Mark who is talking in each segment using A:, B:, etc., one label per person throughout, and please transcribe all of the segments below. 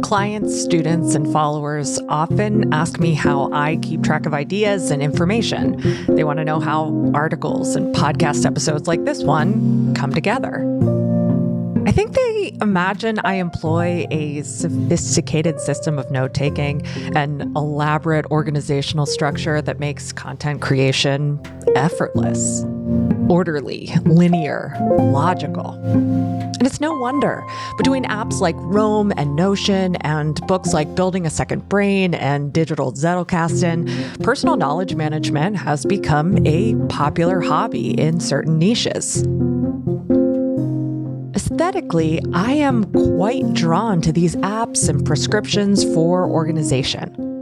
A: Clients, students, and followers often ask me how I keep track of ideas and information. They want to know how articles and podcast episodes like this one come together. I think they imagine I employ a sophisticated system of note-taking, an elaborate organizational structure that makes content creation effortless, orderly, linear, logical. And it's no wonder. Between apps like Roam and Notion and books like Building a Second Brain and Digital Zettelkasten, personal knowledge management has become a popular hobby in certain niches. Aesthetically, I am quite drawn to these apps and prescriptions for organization.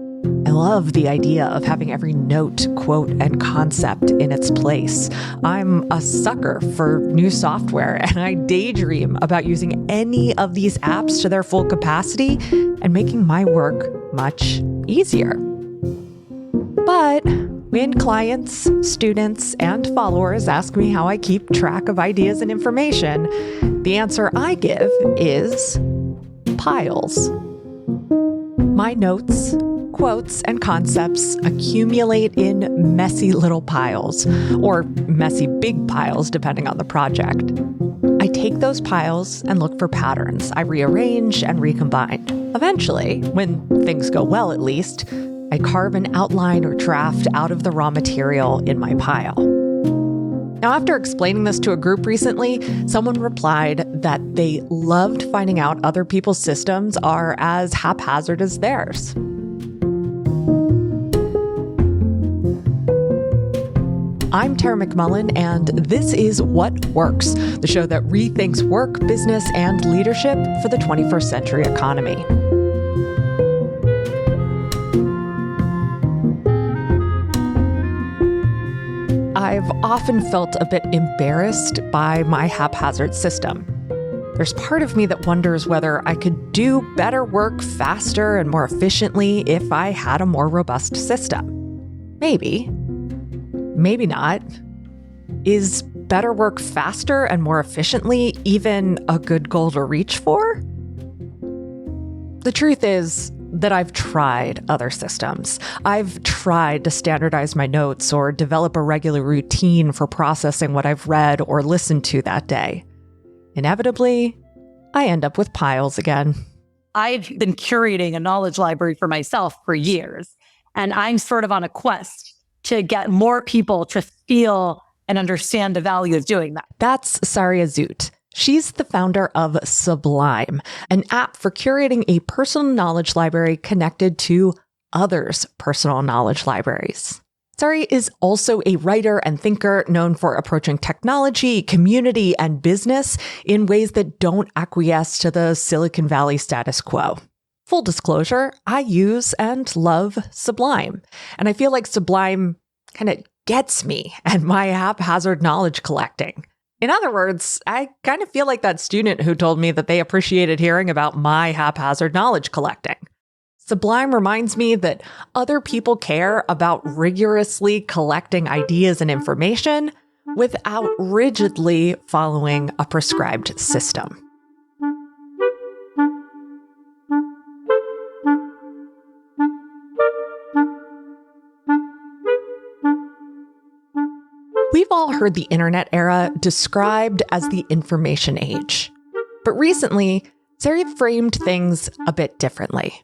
A: I love the idea of having every note, quote, and concept in its place. I'm a sucker for new software, and I daydream about using any of these apps to their full capacity and making my work much easier. But when clients, students, and followers ask me how I keep track of ideas and information, the answer I give is piles. My notes, quotes, and concepts accumulate in messy little piles, or messy big piles depending on the project. I take those piles and look for patterns. I rearrange and recombine. Eventually, when things go well at least, I carve an outline or draft out of the raw material in my pile. Now, after explaining this to a group recently, someone replied that they loved finding out other people's systems are as haphazard as theirs. I'm Tara McMullen, and this is What Works, the show that rethinks work, business, and leadership for the 21st century economy. I've often felt a bit embarrassed by my haphazard system. There's part of me that wonders whether I could do better work faster and more efficiently if I had a more robust system. Maybe. Maybe not. Is better work faster and more efficiently even a good goal to reach for? The truth is that I've tried other systems. I've tried to standardize my notes or develop a regular routine for processing what I've read or listened to that day. Inevitably, I end up with piles again.
B: I've been curating a knowledge library for myself for years, and I'm sort of on a quest to get more people to feel and understand the value of doing that.
A: That's Sari Azout. She's the founder of Sublime, an app for curating a personal knowledge library connected to others' personal knowledge libraries. Sari is also a writer and thinker known for approaching technology, community, and business in ways that don't acquiesce to the Silicon Valley status quo. Full disclosure, I use and love Sublime, and I feel like Sublime kind of gets me and my haphazard knowledge collecting. In other words, I kind of feel like that student who told me that they appreciated hearing about my haphazard knowledge collecting. Sublime reminds me that other people care about rigorously collecting ideas and information without rigidly following a prescribed system. We've all heard the internet era described as the information age. But recently, Sari framed things a bit differently.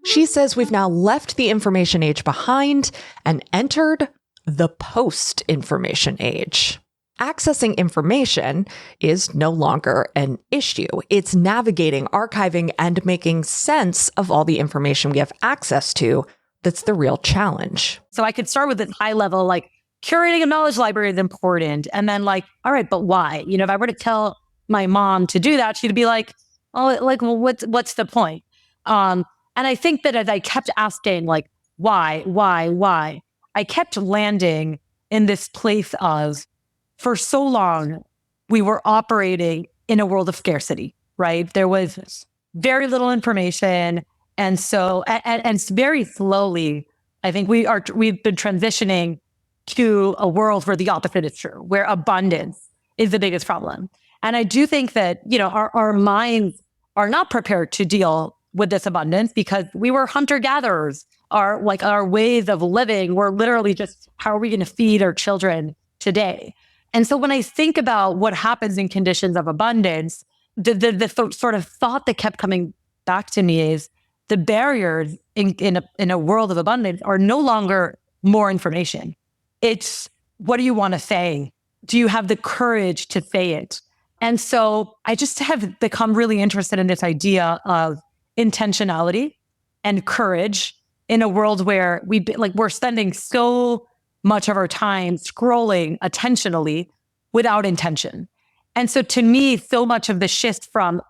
A: She says we've now left the information age behind and entered the post-information age. Accessing information is no longer an issue. It's navigating, archiving, and making sense of all the information we have access to that's the real challenge.
B: So I could start with a high level, like, curating a knowledge library is important. And then like, all right, but why? You know, if I were to tell my mom to do that, she'd be like, oh, like, well, what's the point? And I think that as I kept asking, like, why, I kept landing in this place of, for so long, we were operating in a world of scarcity, right? There was very little information. And so, and very slowly, I think we've been transitioning to a world where the opposite is true, where abundance is the biggest problem. And I do think that, you know, our minds are not prepared to deal with this abundance because we were hunter-gatherers. Our ways of living were literally just, how are we going to feed our children today? And so when I think about what happens in conditions of abundance, the sort of thought that kept coming back to me is the barriers in a world of abundance are no longer more information. It's, what do you want to say? Do you have the courage to say it? And so I just have become really interested in this idea of intentionality and courage in a world where we're spending so much of our time scrolling attentionally without intention. And so to me, so much of the shift from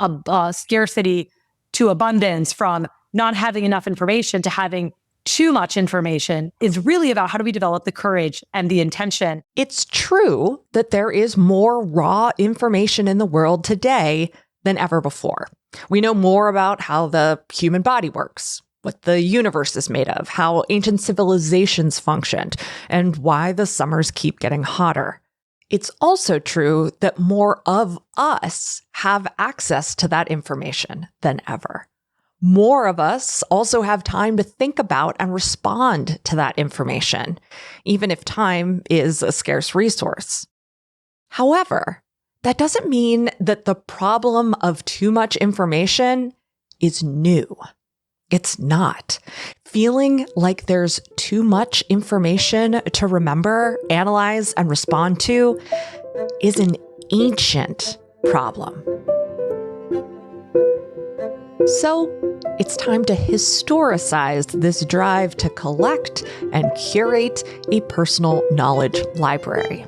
B: scarcity to abundance, from not having enough information to having too much information, is really about how do we develop the courage and the intention.
A: It's true that there is more raw information in the world today than ever before. We know more about how the human body works, what the universe is made of, how ancient civilizations functioned, and why the summers keep getting hotter. It's also true that more of us have access to that information than ever. More of us also have time to think about and respond to that information, even if time is a scarce resource. However, that doesn't mean that the problem of too much information is new. It's not. Feeling like there's too much information to remember, analyze, and respond to is an ancient problem. So it's time to historicize this drive to collect and curate a personal knowledge library.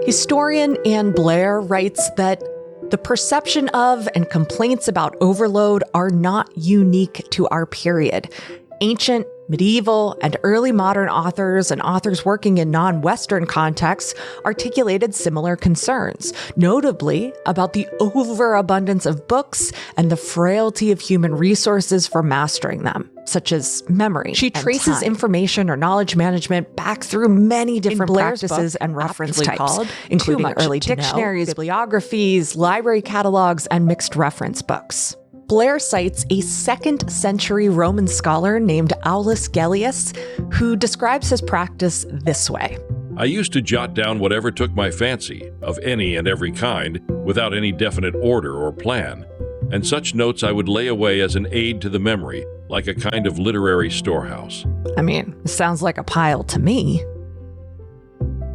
A: Historian Anne Blair writes that the perception of and complaints about overload are not unique to our period. Ancient, medieval, and early modern authors and authors working in non-Western contexts articulated similar concerns, notably about the overabundance of books and the frailty of human resources for mastering them, such as memory. She traces information or knowledge management back through many different practices and reference types, including early dictionaries, bibliographies, library catalogs, and mixed reference books. Blair cites a 2nd century Roman scholar named Aulus Gellius, who describes his practice this way.
C: I used to jot down whatever took my fancy, of any and every kind, without any definite order or plan, and such notes I would lay away as an aid to the memory, like a kind of literary storehouse.
A: I mean, sounds like a pile to me.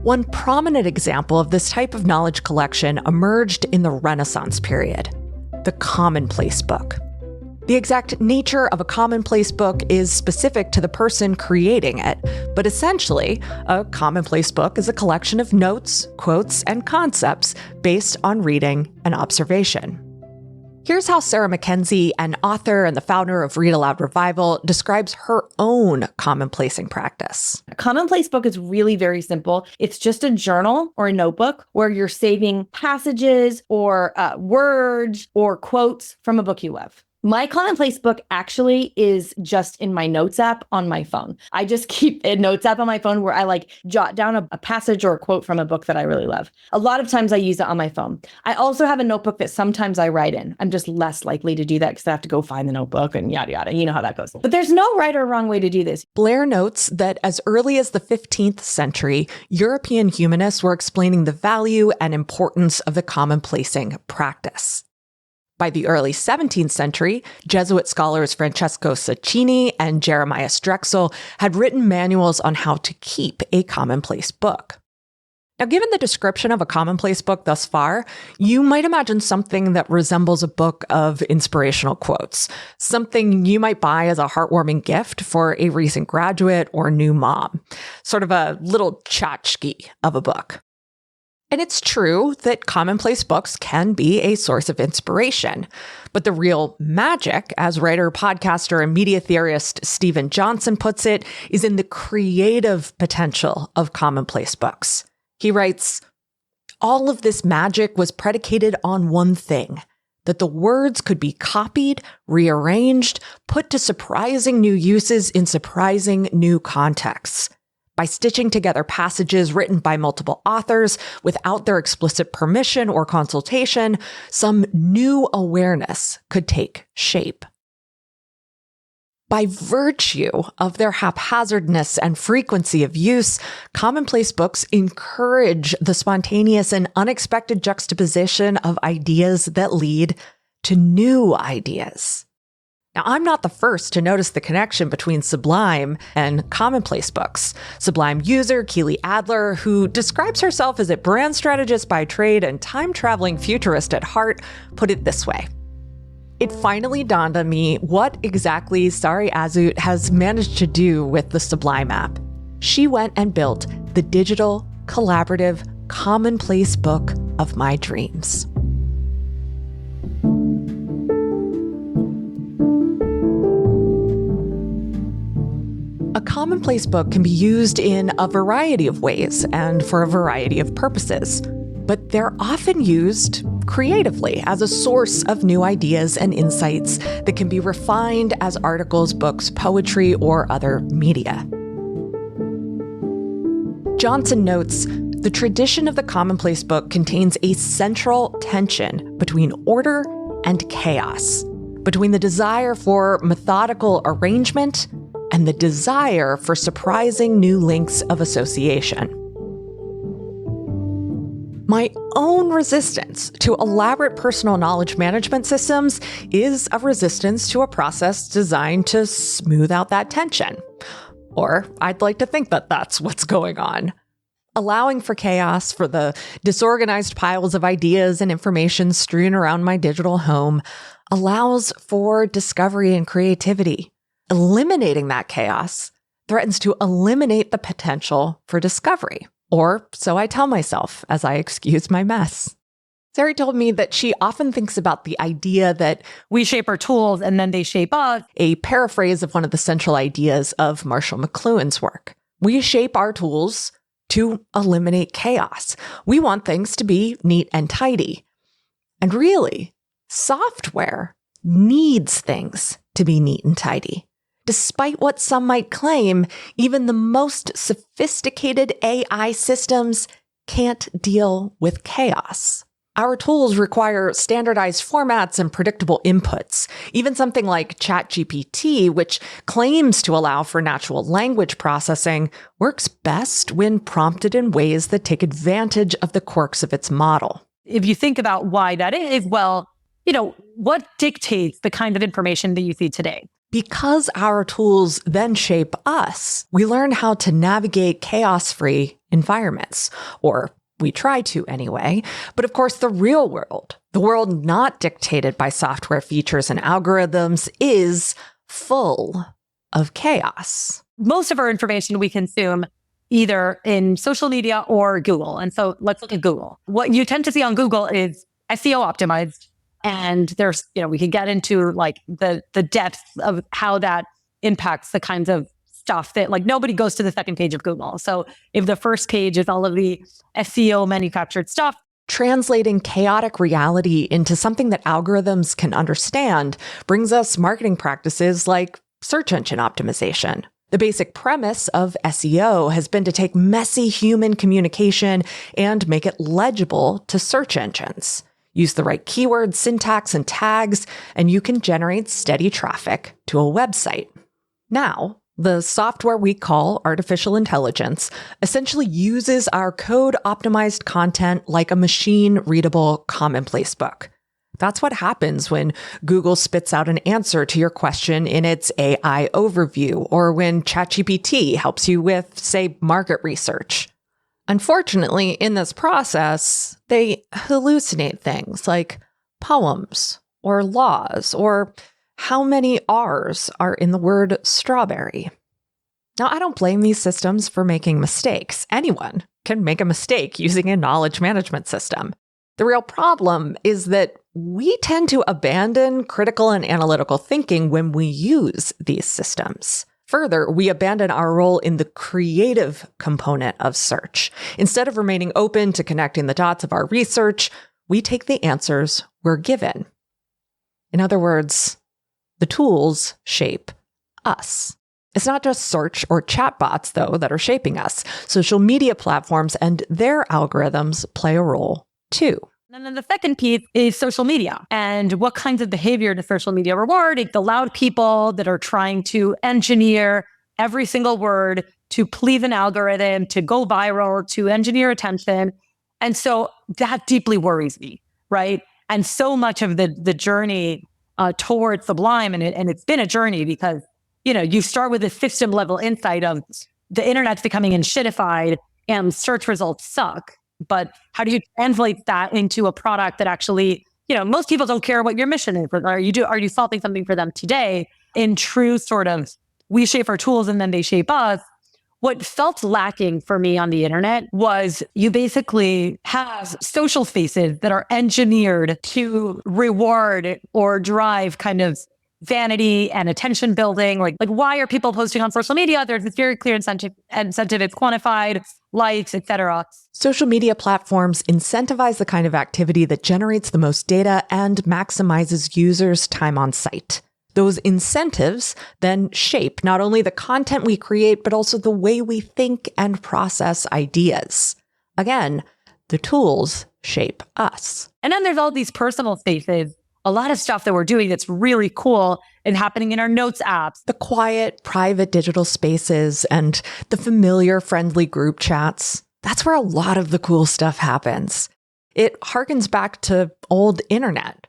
A: One prominent example of this type of knowledge collection emerged in the Renaissance period. The Commonplace book. The exact nature of a commonplace book is specific to the person creating it, but essentially, a commonplace book is a collection of notes, quotes, and concepts based on reading and observation. Here's how Sarah Mackenzie, an author and the founder of Read Aloud Revival, describes her own commonplacing practice.
D: A commonplace book is really very simple. It's just a journal or a notebook where you're saving passages or words or quotes from a book you love. My commonplace book actually is just in my notes app on my phone. I just keep a notes app on my phone where I jot down a passage or a quote from a book that I really love. A lot of times I use it on my phone. I also have a notebook that sometimes I write in. I'm just less likely to do that because I have to go find the notebook and yada, yada. You know how that goes. But there's no right or wrong way to do this.
A: Blair notes that as early as the 15th century, European humanists were explaining the value and importance of the commonplacing practice. By the early 17th century, Jesuit scholars Francesco Sacchini and Jeremias Drexel had written manuals on how to keep a commonplace book. Now, given the description of a commonplace book thus far, you might imagine something that resembles a book of inspirational quotes, something you might buy as a heartwarming gift for a recent graduate or new mom, sort of a little tchotchke of a book. And it's true that commonplace books can be a source of inspiration. But the real magic, as writer, podcaster, and media theorist Stephen Johnson puts it, is in the creative potential of commonplace books. He writes, all of this magic was predicated on one thing, that the words could be copied, rearranged, put to surprising new uses in surprising new contexts. By stitching together passages written by multiple authors without their explicit permission or consultation, some new awareness could take shape. By virtue of their haphazardness and frequency of use, commonplace books encourage the spontaneous and unexpected juxtaposition of ideas that lead to new ideas. Now, I'm not the first to notice the connection between Sublime and commonplace books. Sublime user Keely Adler, who describes herself as a brand strategist by trade and time-traveling futurist at heart, put it this way. It finally dawned on me what exactly Sari Azout has managed to do with the Sublime app. She went and built the digital, collaborative, commonplace book of my dreams. A commonplace book can be used in a variety of ways and for a variety of purposes, but they're often used creatively as a source of new ideas and insights that can be refined as articles, books, poetry, or other media. Johnson notes, the tradition of the commonplace book contains a central tension between order and chaos, between the desire for methodical arrangement and the desire for surprising new links of association. My own resistance to elaborate personal knowledge management systems is a resistance to a process designed to smooth out that tension. Or I'd like to think that that's what's going on. Allowing for chaos, for the disorganized piles of ideas and information strewn around my digital home, allows for discovery and creativity. Eliminating that chaos threatens to eliminate the potential for discovery. Or so I tell myself as I excuse my mess. Sari told me that she often thinks about the idea that
B: we shape our tools and then they shape us.
A: A paraphrase of one of the central ideas of Marshall McLuhan's work. We shape our tools to eliminate chaos. We want things to be neat and tidy. And really, software needs things to be neat and tidy. Despite what some might claim, even the most sophisticated AI systems can't deal with chaos. Our tools require standardized formats and predictable inputs. Even something like ChatGPT, which claims to allow for natural language processing, works best when prompted in ways that take advantage of the quirks of its model.
B: If you think about why that is, well, what dictates the kind of information that you see today?
A: Because our tools then shape us, we learn how to navigate chaos-free environments, or we try to anyway. But of course, the real world, the world not dictated by software features and algorithms, is full of chaos.
B: Most of our information we consume either in social media or Google. And so let's look at Google. What you tend to see on Google is SEO optimized. And there's, we can get into like the depth of how that impacts the kinds of stuff that like nobody goes to the second page of Google. So if the first page is all of the SEO manufactured stuff,
A: translating chaotic reality into something that algorithms can understand brings us marketing practices like search engine optimization. The basic premise of SEO has been to take messy human communication and make it legible to search engines. Use the right keywords, syntax, and tags, and you can generate steady traffic to a website. Now, the software we call artificial intelligence essentially uses our code-optimized content like a machine-readable commonplace book. That's what happens when Google spits out an answer to your question in its AI overview, or when ChatGPT helps you with, say, market research. Unfortunately, in this process, they hallucinate things like poems or laws or how many R's are in the word strawberry. Now, I don't blame these systems for making mistakes. Anyone can make a mistake using a knowledge management system. The real problem is that we tend to abandon critical and analytical thinking when we use these systems. Further, we abandon our role in the creative component of search. Instead of remaining open to connecting the dots of our research, we take the answers we're given. In other words, the tools shape us. It's not just search or chatbots, though, that are shaping us. Social media platforms and their algorithms play a role, too.
B: And then the second piece is social media and what kinds of behavior does social media reward? It's the loud people that are trying to engineer every single word to please an algorithm, to go viral, to engineer attention. And so that deeply worries me, right? And so much of the journey towards Sublime, and it's been a journey because, you start with a system level insight of the internet's becoming enshittified and search results suck. But how do you translate that into a product that actually, most people don't care what your mission is. Are you solving something for them today? In true sort of, we shape our tools and then they shape us. What felt lacking for me on the internet was you basically have social spaces that are engineered to reward or drive kind of vanity and attention building. Like why are people posting on social media? There's this very clear incentive. It's quantified, likes, etc.
A: Social media platforms incentivize the kind of activity that generates the most data and maximizes users' time on site. Those incentives then shape not only the content we create, but also the way we think and process ideas. Again, the tools shape us.
B: And then there's all these personal spaces, a lot of stuff that we're doing that's really cool and happening in our notes apps.
A: The quiet, private digital spaces and the familiar, friendly group chats. That's where a lot of the cool stuff happens. It harkens back to old internet,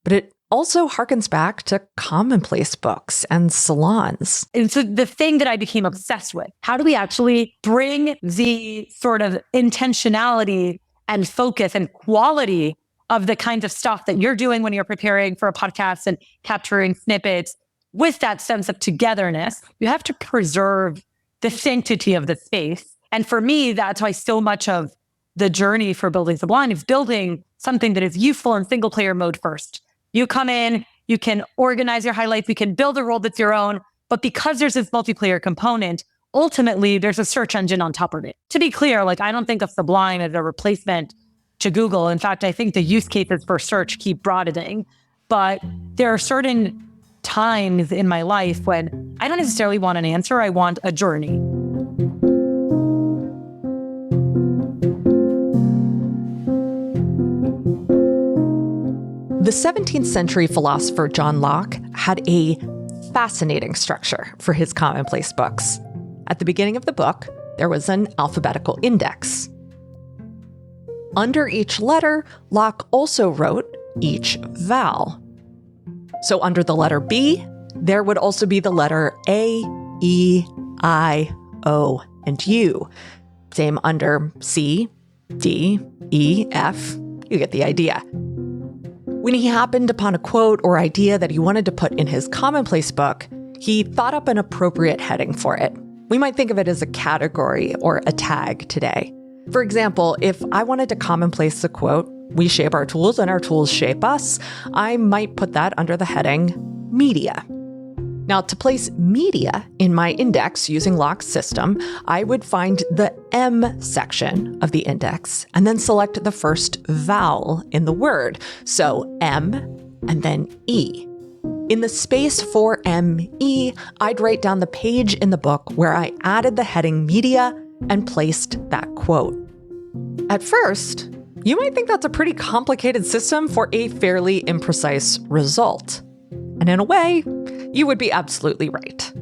A: but it also harkens back to Commonplace books and salons.
B: And so the thing that I became obsessed with, how do we actually bring the sort of intentionality and focus and quality of the kinds of stuff that you're doing when you're preparing for a podcast and capturing snippets with that sense of togetherness? You have to preserve the sanctity of the space. And for me, that's why so much of the journey for building Sublime is building something that is useful in single player mode first. You come in, you can organize your highlights, you can build a role that's your own, but because there's this multiplayer component, ultimately there's a search engine on top of it. To be clear, I don't think of Sublime as a replacement to Google. In fact, I think the use cases for search keep broadening, but there are certain times in my life when I don't necessarily want an answer, I want a journey.
A: The 17th century philosopher John Locke had a fascinating structure for his Commonplace books. At the beginning of the book, there was an alphabetical index. Under each letter, Locke also wrote each vowel. So under the letter B, there would also be the letter A, E, I, O, and U. Same under C, D, E, F. You get the idea. When he happened upon a quote or idea that he wanted to put in his Commonplace book, he thought up an appropriate heading for it. We might think of it as a category or a tag today. For example, if I wanted to commonplace the quote, "We shape our tools and our tools shape us," I might put that under the heading media. Now, to place media in my index using Locke's system, I would find the M section of the index and then select the first vowel in the word. So M and then E. In the space for M-E, I'd write down the page in the book where I added the heading media and placed that quote. At first, you might think that's a pretty complicated system for a fairly imprecise result. And in a way, you would be absolutely right.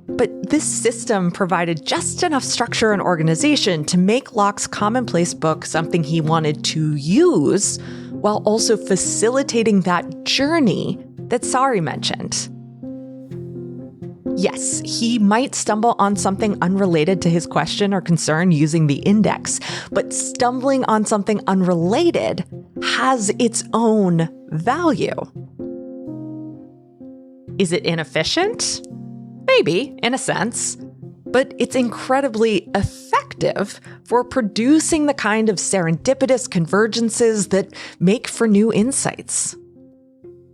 A: But this system provided just enough structure and organization to make Locke's Commonplace book something he wanted to use, while also facilitating that journey that Sari mentioned. Yes, he might stumble on something unrelated to his question or concern using the index, but stumbling on something unrelated has its own value. Is it inefficient? Maybe, in a sense, but it's incredibly effective for producing the kind of serendipitous convergences that make for new insights.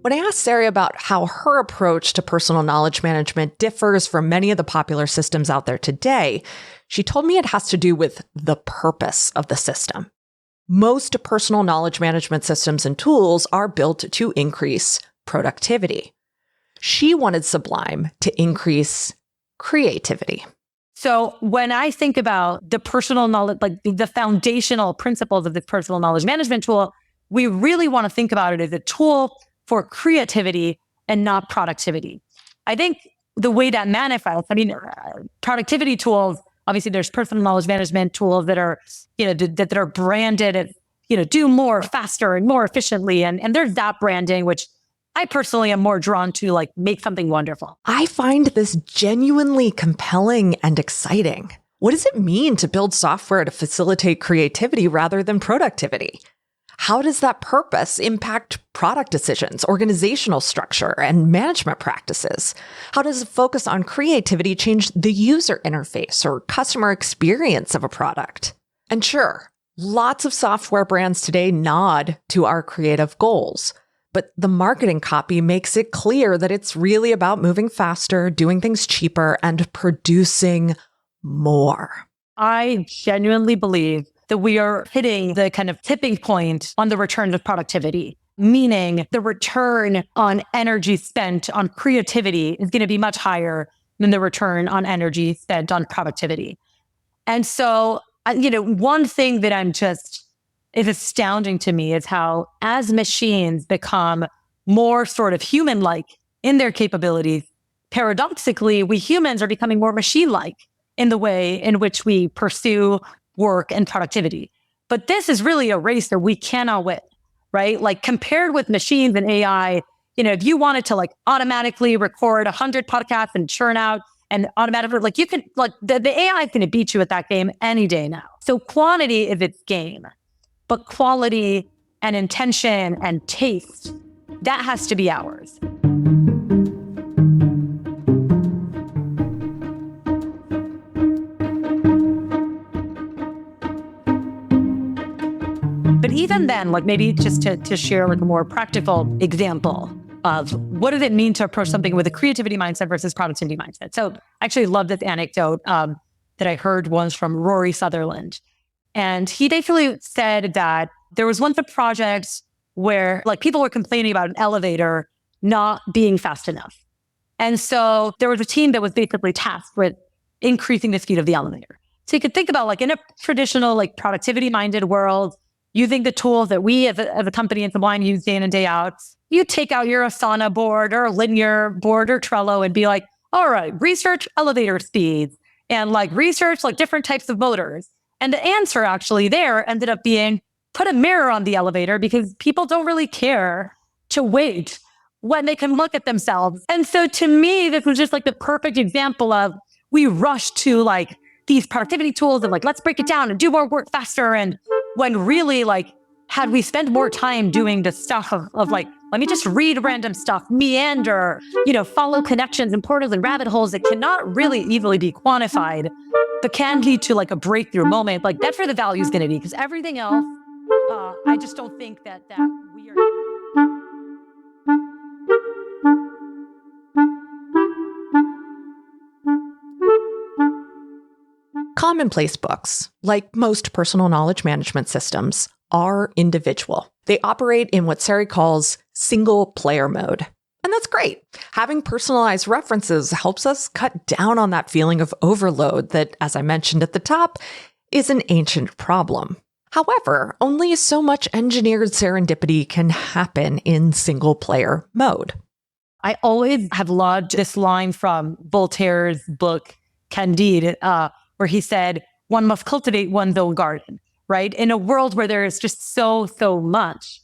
A: When I asked Sari about how her approach to personal knowledge management differs from many of the popular systems out there today, she told me it has to do with the purpose of the system. Most personal knowledge management systems and tools are built to increase productivity. She wanted Sublime to increase creativity.
B: So when I think about the personal knowledge, like the foundational principles of this personal knowledge management tool, we really want to think about it as a tool for creativity and not productivity. I think the way that manifests, productivity tools, obviously there's personal knowledge management tools that are, that are branded as, do more faster and more efficiently. And there's that branding, which I personally am more drawn to, like, make something wonderful.
A: I find this genuinely compelling and exciting. What does it mean to build software to facilitate creativity rather than productivity? How does that purpose impact product decisions, organizational structure, and management practices? How does a focus on creativity change the user interface or customer experience of a product? And sure, lots of software brands today nod to our creative goals. But the marketing copy makes it clear that it's really about moving faster, doing things cheaper, and producing more.
B: I genuinely believe that we are hitting the kind of tipping point on the return to productivity, meaning the return on energy spent on creativity is going to be much higher than the return on energy spent on productivity. And so, one thing that is astounding to me is how, as machines become more sort of human-like in their capabilities, paradoxically, we humans are becoming more machine-like in the way in which we pursue work and productivity. But this is really a race that we cannot win, right? Like, compared with machines and AI, if you wanted to automatically record 100 podcasts and churn out and automatically, you can, the AI is going to beat you at that game any day now. So quantity is its game. But quality and intention and taste, that has to be ours. But even then, maybe just to share a more practical example of what does it mean to approach something with a creativity mindset versus productivity mindset. So I actually love this anecdote that I heard once from Rory Sutherland. And he basically said that there was once a project where people were complaining about an elevator not being fast enough. And so there was a team that was basically tasked with increasing the speed of the elevator. So you could think about in a traditional productivity minded world, using the tools that we as a company in Sublime use day in and day out, you take out your Asana board or a linear board or Trello and be like, all right, research elevator speeds and research different types of motors. And the answer actually there ended up being put a mirror on the elevator because people don't really care to wait when they can look at themselves. And so to me, this was just the perfect example of we rush to these productivity tools and let's break it down and do more work faster. And when really had we spent more time doing the stuff of let me just read random stuff, meander, follow connections and portals and rabbit holes that cannot really easily be quantified, but can lead to a breakthrough moment. That's where the value is going to be, because everything else, I just don't think that we are.
A: Commonplace books, like most personal knowledge management systems, are individual. They operate in what Sari calls single player mode. And that's great. Having personalized references helps us cut down on that feeling of overload that, as I mentioned at the top, is an ancient problem. However, only so much engineered serendipity can happen in single player mode.
B: I always have loved this line from Voltaire's book, Candide, where he said, one must cultivate one's own garden, right? In a world where there is just so much,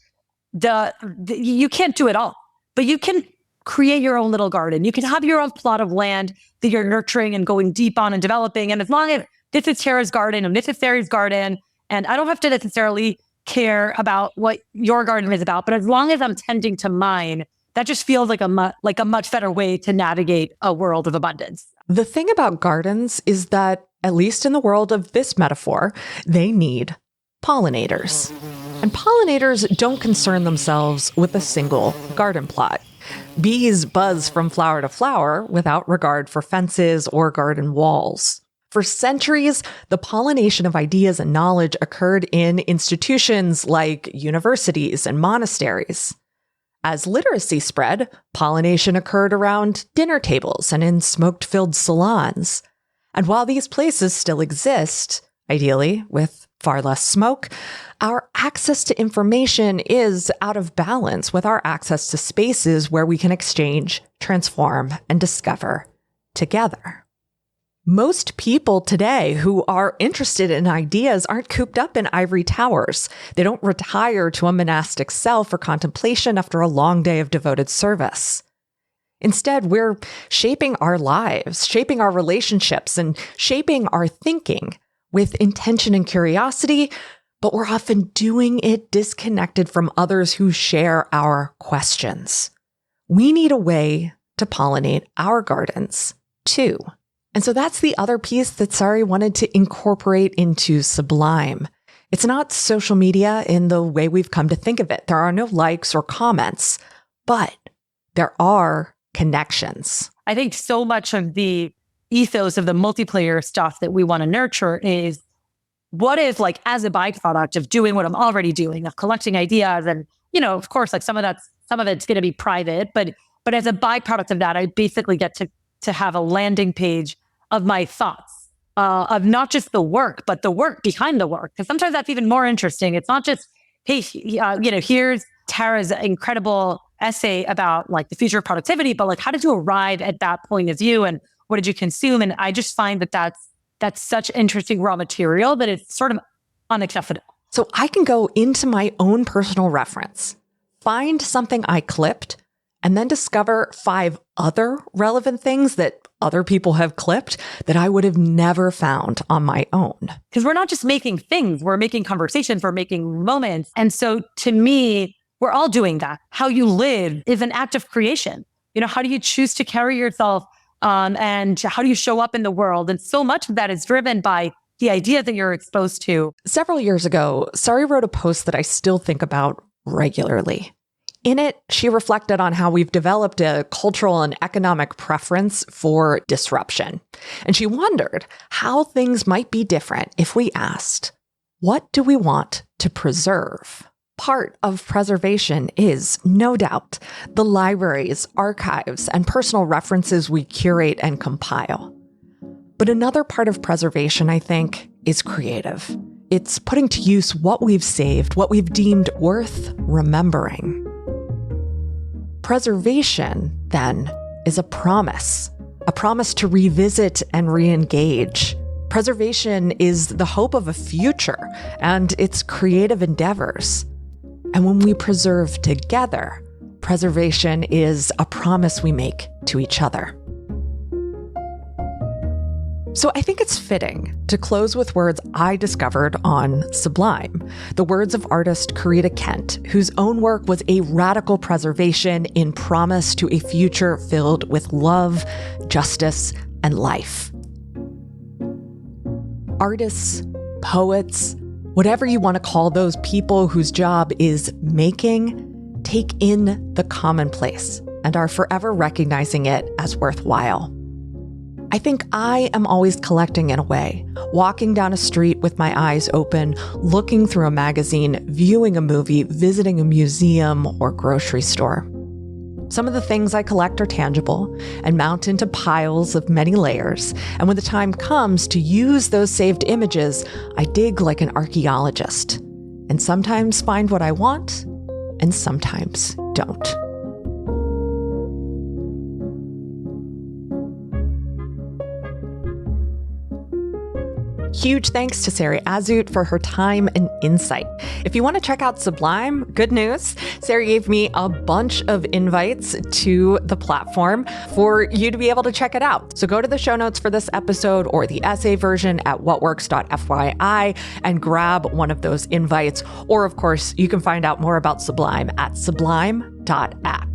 B: you can't do it all, but you can create your own little garden. You can have your own plot of land that you're nurturing and going deep on and developing. And as long as this is Tara's garden and this is Sari's garden, and I don't have to necessarily care about what your garden is about, but as long as I'm tending to mine, that just feels like a much better way to navigate a world of abundance.
A: The thing about gardens is that, at least in the world of this metaphor, they need pollinators. And pollinators don't concern themselves with a single garden plot. Bees buzz from flower to flower without regard for fences or garden walls. For centuries, the pollination of ideas and knowledge occurred in institutions like universities and monasteries. As literacy spread, pollination occurred around dinner tables and in smoke-filled salons. And while these places still exist, ideally with far less smoke, our access to information is out of balance with our access to spaces where we can exchange, transform, and discover together. Most people today who are interested in ideas aren't cooped up in ivory towers. They don't retire to a monastic cell for contemplation after a long day of devoted service. Instead, we're shaping our lives, shaping our relationships, and shaping our thinking with intention and curiosity, but we're often doing it disconnected from others who share our questions. We need a way to pollinate our gardens, too. And so that's the other piece that Sari wanted to incorporate into Sublime. It's not social media in the way we've come to think of it. There are no likes or comments, but there are connections.
B: I think so much of the ethos of the multiplayer stuff that we want to nurture is, what if, like, as a byproduct of doing what I'm already doing, of collecting ideas, and, you know, of course, like some of it's going to be private, but as a byproduct of that, I basically get to have a landing page of my thoughts, of not just the work, but the work behind the work. Because sometimes that's even more interesting. It's not just, hey, here's Tara's incredible essay about like the future of productivity, but like, how did you arrive at that point of view, and what did you consume? And I just find that that's such interesting raw material that it's sort of unacceptable.
A: So I can go into my own personal reference, find something I clipped, and then discover 5 other relevant things that other people have clipped that I would have never found on my own.
B: Because we're not just making things, we're making conversations, we're making moments. And so to me, we're all doing that. How you live is an act of creation. You know, how do you choose to carry yourself, and how do you show up in the world? And so much of that is driven by the idea that you're exposed to.
A: Several years ago, Sari wrote a post that I still think about regularly. In it, she reflected on how we've developed a cultural and economic preference for disruption. And she wondered how things might be different if we asked, what do we want to preserve? Part of preservation is, no doubt, the libraries, archives, and personal references we curate and compile. But another part of preservation, I think, is creative. It's putting to use what we've saved, what we've deemed worth remembering. Preservation, then, is a promise to revisit and re-engage. Preservation is the hope of a future and its creative endeavors. And when we preserve together, preservation is a promise we make to each other. So I think it's fitting to close with words I discovered on Sublime, the words of artist Corita Kent, whose own work was a radical preservation in promise to a future filled with love, justice, and life. Artists, poets, whatever you want to call those people whose job is making, take in the commonplace and are forever recognizing it as worthwhile. I think I am always collecting in a way, walking down a street with my eyes open, looking through a magazine, viewing a movie, visiting a museum or grocery store. Some of the things I collect are tangible and mount into piles of many layers, and when the time comes to use those saved images, I dig like an archaeologist, and sometimes find what I want, and sometimes don't. Huge thanks to Sari Azout for her time and insight. If you want to check out Sublime, good news. Sari gave me a bunch of invites to the platform for you to be able to check it out. So go to the show notes for this episode or the essay version at whatworks.fyi and grab one of those invites. Or, of course, you can find out more about Sublime at sublime.app.